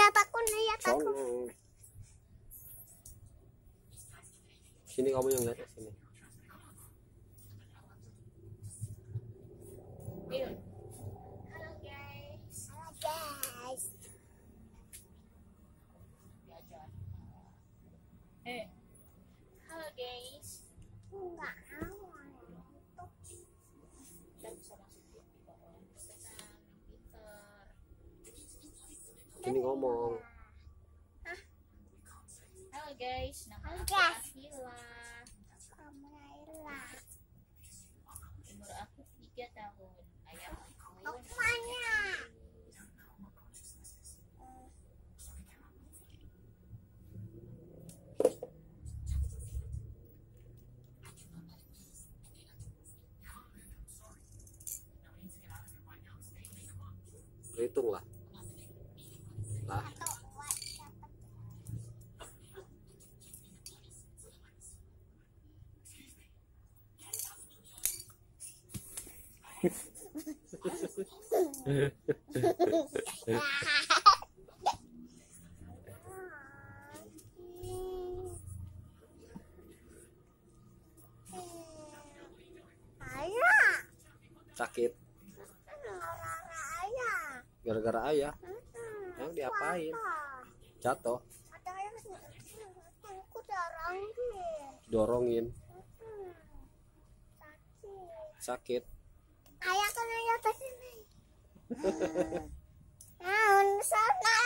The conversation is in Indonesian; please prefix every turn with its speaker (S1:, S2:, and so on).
S1: lihat aku.
S2: Sini kamu yang lihat sini.
S1: Halo guys. Halo guys. Halo guys. Enggak mau. Dan bisa masuk TV bawah. Tenang, pinter.
S2: Sini ngomong.
S1: Halo guys, nama aku
S3: Guys.
S1: Ahila.
S3: Kamu Naila.
S1: Umur aku 3 tahun. Ayah
S3: Aku mana?
S2: Hitung lah. Lah.
S3: Ayah.
S2: Sakit
S3: Ayah.
S2: gara-gara ayah. Yang diapain? Jatuh,
S3: Ada yang aku dorongin.
S2: dorongin,
S3: Sakit.
S2: sakit.
S3: Ayah kan ayah ke sini. Nah, sana.